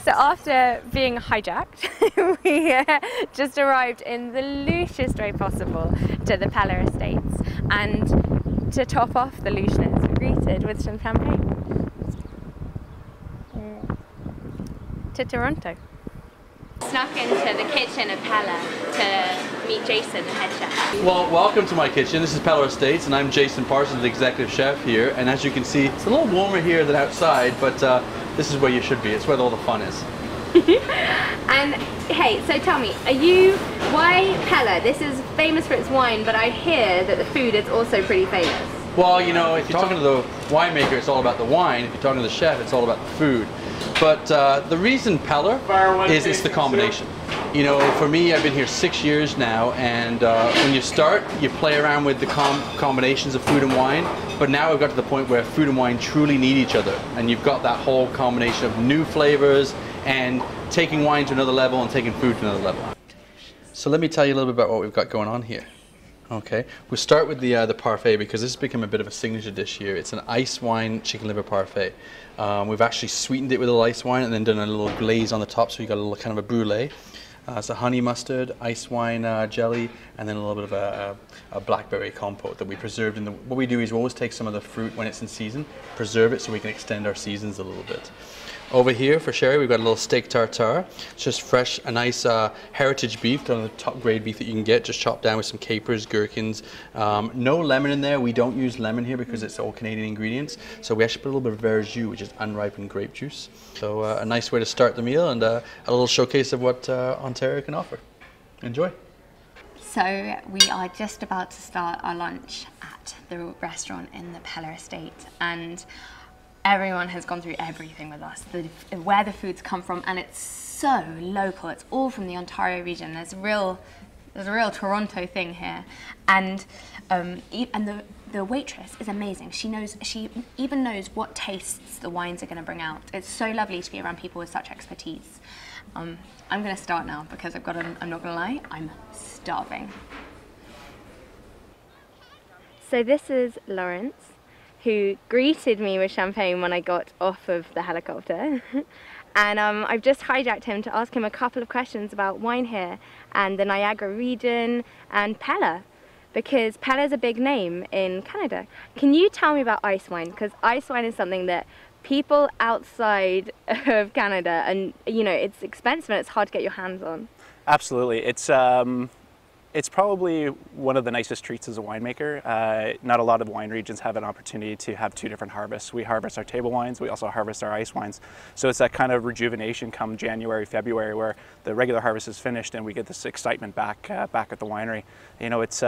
So after being hijacked, we just arrived in the loosest way possible to the Peller Estates, and to top off the looseness, we're greeted with some champagne. To Toronto. Snuck into the kitchen of Peller to meet Jason, the head chef. Well, welcome to my kitchen. This is Peller Estates, and I'm Jason Parson, the executive chef here. And as you can see, it's a little warmer here than outside, but this is where you should be. It's where all the fun is. And hey, so tell me, why Peller? This is famous for its wine, but I hear that the food is also pretty famous. Well, you know, if you're talking to the winemaker, it's all about the wine. If you're talking to the chef, it's all about the food. But the reason Peller is it's the combination. You know, for me, I've been here 6 years now, and when you start, you play around with the combinations of food and wine, but now we've got to the point where food and wine truly need each other, and you've got that whole combination of new flavors and taking wine to another level and taking food to another level. So let me tell you a little bit about what we've got going on here. Okay, we'll start with the parfait, because this has become a bit of a signature dish here. It's an ice wine chicken liver parfait. We've actually sweetened it with a little ice wine and then done a little glaze on the top, so you got a little kind of a brulee. It's a honey mustard, ice wine jelly, and then a little bit of a blackberry compote that we preserved. What we do is we always take some of the fruit when it's in season, preserve it so we can extend our seasons a little bit. Over here for sherry, we've got a little steak tartare. It's just fresh, a nice heritage beef, the top grade beef that you can get, just chopped down with some capers, gherkins. No lemon in there. We don't use lemon here because it's all Canadian ingredients. So we actually put a little bit of verjus, which is unripened grape juice. So a nice way to start the meal, and a little showcase of what Ontario can offer. Enjoy. So we are just about to start our lunch at the restaurant in the Peller Estate, and everyone has gone through everything with us, where the foods come from, and it's so local. It's all from the Ontario region. There's a real Toronto thing here, and the waitress is amazing. She even knows what tastes the wines are going to bring out. It's so lovely to be around people with such expertise. I'm going to start now because I'm not going to lie, I'm starving. So this is Lawrence, who greeted me with champagne when I got off of the helicopter. And I've just hijacked him to ask him a couple of questions about wine here and the Niagara region and Peller, because Peller's a big name in Canada. Can you tell me about ice wine? Because ice wine is something that people outside of Canada, and you know, it's expensive and it's hard to get your hands on. Absolutely. It's probably one of the nicest treats as a winemaker. Not a lot of wine regions have an opportunity to have two different harvests. We harvest our table wines, we also harvest our ice wines. So it's that kind of rejuvenation come January, February, where the regular harvest is finished and we get this excitement back at the winery. You know, it's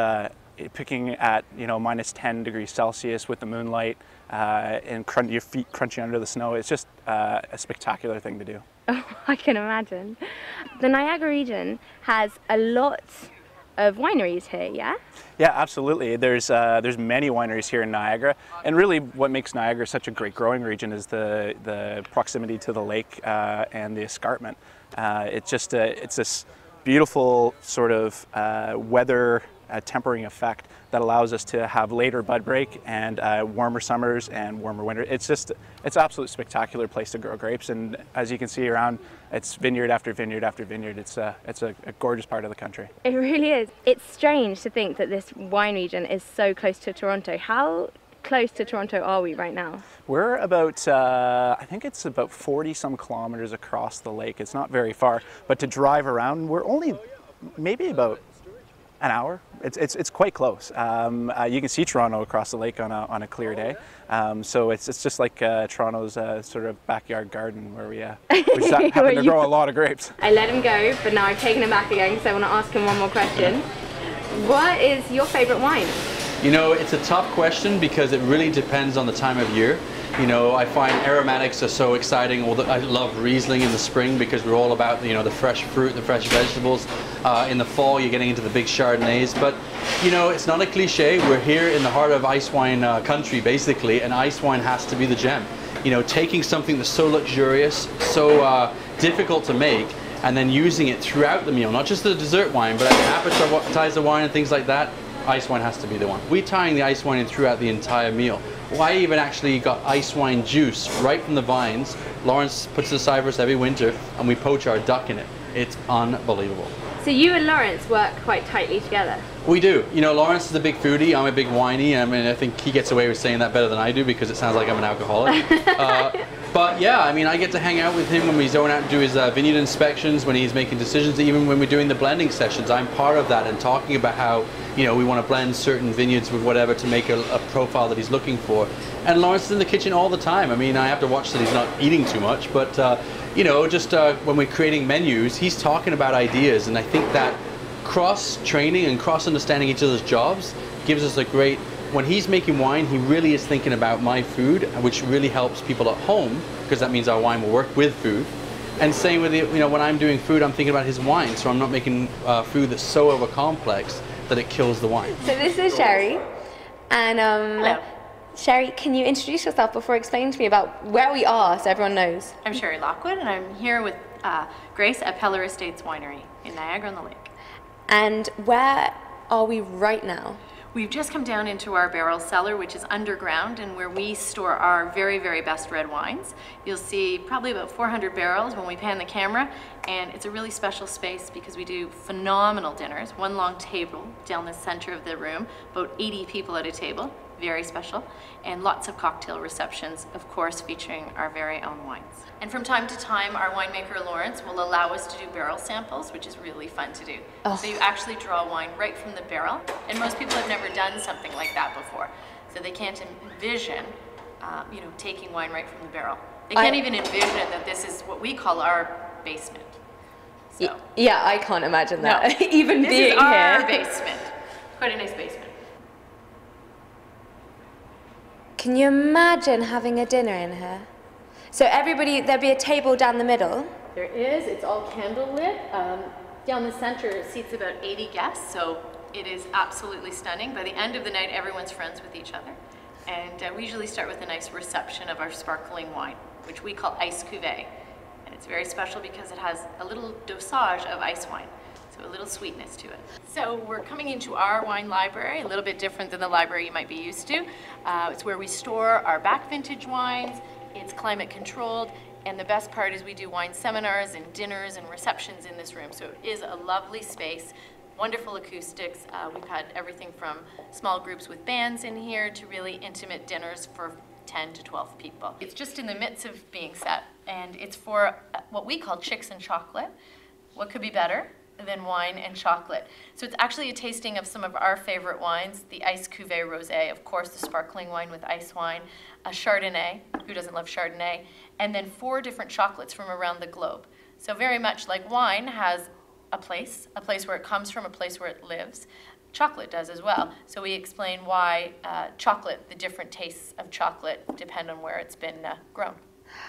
picking at, you know, minus 10 degrees Celsius with the moonlight and your feet crunchy under the snow. It's just a spectacular thing to do. Oh, I can imagine. The Niagara region has a lot of wineries here, yeah? Yeah, absolutely. There's many wineries here in Niagara, and really what makes Niagara such a great growing region is the proximity to the lake and the escarpment. It's this beautiful sort of weather tempering effect that allows us to have later bud break and warmer summers and warmer winter. It's an absolute spectacular place to grow grapes, and as you can see around, it's vineyard after vineyard after vineyard. It's a gorgeous part of the country. It really is. It's strange to think that this wine region is so close to Toronto. How close to Toronto are we right now? We're about, I think it's about 40 some kilometers across the lake. It's not very far, but to drive around, we're only maybe about an hour. It's quite close. You can see Toronto across the lake on a clear day. So it's just like Toronto's sort of backyard garden where we just happen to grow a lot of grapes. I let him go, but now I've taken him back again because I want to ask him one more question. What is your favorite wine? You know, it's a tough question because it really depends on the time of year. You know, I find aromatics are so exciting. I love Riesling in the spring because we're all about, you know, the fresh fruit, the fresh vegetables. In the fall, you're getting into the big Chardonnays. But, you know, it's not a cliche. We're here in the heart of ice wine country, basically, and ice wine has to be the gem. You know, taking something that's so luxurious, so difficult to make, and then using it throughout the meal, not just the dessert wine, but as appetizer wine and things like that. ice wine has to be the one. We're tying the ice wine in throughout the entire meal. Well, I even actually got ice wine juice right from the vines. Lawrence puts it aside for us every winter, and we poach our duck in it. It's unbelievable. So you and Lawrence work quite tightly together. We do. You know, Lawrence is a big foodie. I'm a big winey. I mean, I think he gets away with saying that better than I do because it sounds like I'm an alcoholic. But yeah, I mean, I get to hang out with him when he's going out and do his vineyard inspections, when he's making decisions, even when we're doing the blending sessions. I'm part of that and talking about how, you know, we want to blend certain vineyards with whatever to make a profile that he's looking for. And Lawrence is in the kitchen all the time. I mean, I have to watch that he's not eating too much, but you know, just when we're creating menus, he's talking about ideas, and I think that cross-training and cross-understanding each other's jobs gives us a great, when he's making wine, he really is thinking about my food, which really helps people at home, because that means our wine will work with food. And same with, you know, when I'm doing food, I'm thinking about his wine, so I'm not making food that's so over-complex that it kills the wine. So this is Sherry, and Hello. Sherry, can you introduce yourself before explaining to me about where we are so everyone knows? I'm Sherry Lockwood, and I'm here with Grace at Peller Estates Winery in Niagara-on-the-Lake. And where are we right now? We've just come down into our barrel cellar, which is underground, and where we store our very, very best red wines. You'll see probably about 400 barrels when we pan the camera, and it's a really special space because we do phenomenal dinners, one long table down the center of the room, about 80 people at a table, very special, and lots of cocktail receptions, of course, featuring our very own wines. And from time to time, our winemaker Lawrence will allow us to do barrel samples, which is really fun to do. Oh. So you actually draw wine right from the barrel, and most people have never done something like that before. So they can't envision, you know, taking wine right from the barrel. They can't even envision that this is what we call our basement. So Yeah, I can't imagine that. No. Even this being is our here. basement. Quite a nice basement. Can you imagine having a dinner in here? So everybody, there'd be a table down the middle. There is. It's all candle lit. Down the center seats about 80 guests, so it is absolutely stunning. By the end of the night, everyone's friends with each other. And we usually start with a nice reception of our sparkling wine, which we call ice cuvee. And it's very special because it has a little dosage of ice wine, so a little sweetness to it. So we're coming into our wine library, a little bit different than the library you might be used to. It's where we store our back vintage wines. It's climate controlled, and the best part is we do wine seminars and dinners and receptions in this room. So it is a lovely space, wonderful acoustics. We've had everything from small groups with bands in here to really intimate dinners for 10 to 12 people. It's just in the midst of being set, and it's for what we call chicks and chocolate. What could be better than wine and chocolate? So it's actually a tasting of some of our favorite wines, the Ice Cuvée Rosé, of course, the sparkling wine with ice wine, a Chardonnay, who doesn't love Chardonnay, and then 4 different chocolates from around the globe. So very much like wine has a place where it comes from, a place where it lives. Chocolate does as well. So we explain why chocolate, the different tastes of chocolate depend on where it's been grown,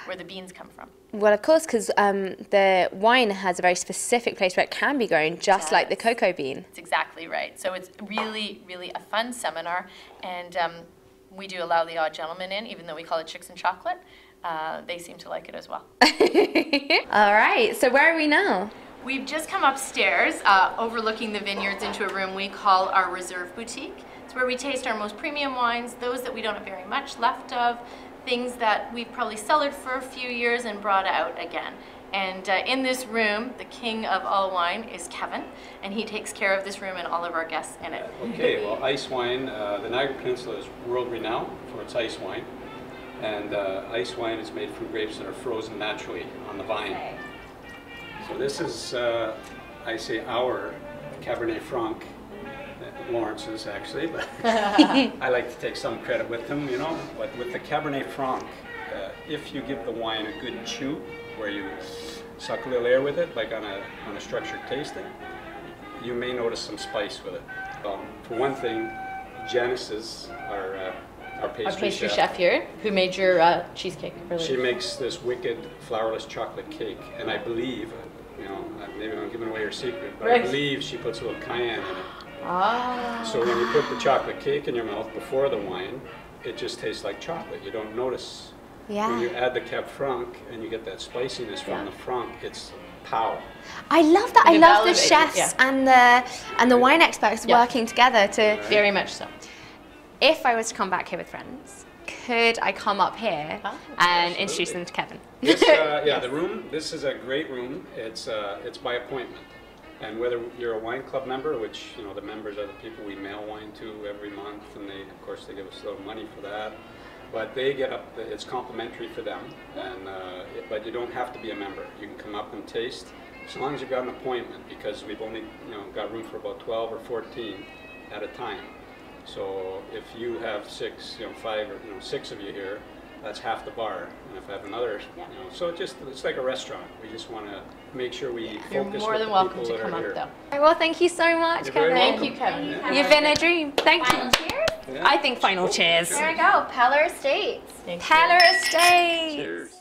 where the beans come from. Well, of course, because the wine has a very specific place where it can be grown, just like the cocoa bean. That's exactly right. So it's really, really a fun seminar, and we do allow the odd gentleman in, even though we call it Chicks and Chocolate. They seem to like it as well. All right, so where are we now? We've just come upstairs, overlooking the vineyards, into a room we call our Reserve Boutique. It's where we taste our most premium wines, those that we don't have very much left of, things that we've probably cellared for a few years and brought out again. And in this room, the king of all wine is Kevin, and he takes care of this room and all of our guests in it. Okay, well, ice wine, the Niagara Peninsula is world-renowned for its ice wine. And ice wine is made from grapes that are frozen naturally on the vine. So this is, I say, our Cabernet Franc, Lawrence's actually, but I like to take some credit with them, you know. But with the Cabernet Franc, if you give the wine a good chew, where you suck a little air with it, like on a structured tasting, you may notice some spice with it. For one thing, Janice's, our pastry chef here, who made your cheesecake earlier. She makes this wicked flourless chocolate cake, and I believe, you know, maybe I'm giving away her secret, but I believe she puts a little cayenne in it. Ah. So when you put the chocolate cake in your mouth before the wine, it just tastes like chocolate. You don't notice. Yeah. When you add the Cab Franc and you get that spiciness from the Franc, it's pow. I love that. I You've love the elevated, chefs yeah. and the wine experts working together to. Very much so. If I was to come back here with friends, could I come up here and introduce them to Kevin? This, yeah, the room. This is a great room. It's by appointment, and whether you're a wine club member, which the members are the people we mail wine to every month, and of course they give us a little money for that. But they get up. It's complimentary for them, and but you don't have to be a member. You can come up and taste as long as you've got an appointment, because we've only got room for about 12 or 14 at a time. So if you have 6, 5 or 6 of you here, that's half the bar. And if I have another, so it's like a restaurant. We just want to make sure we You're focus more with than the welcome people to that are come here. up, though. Well, thank you so much, You're Kevin. very Thank welcome. you, Kevin. You've been a dream. Thank you. Final cheers. I think final cheers. There we go. Peller Estates. Thank you. Peller Estates. Cheers.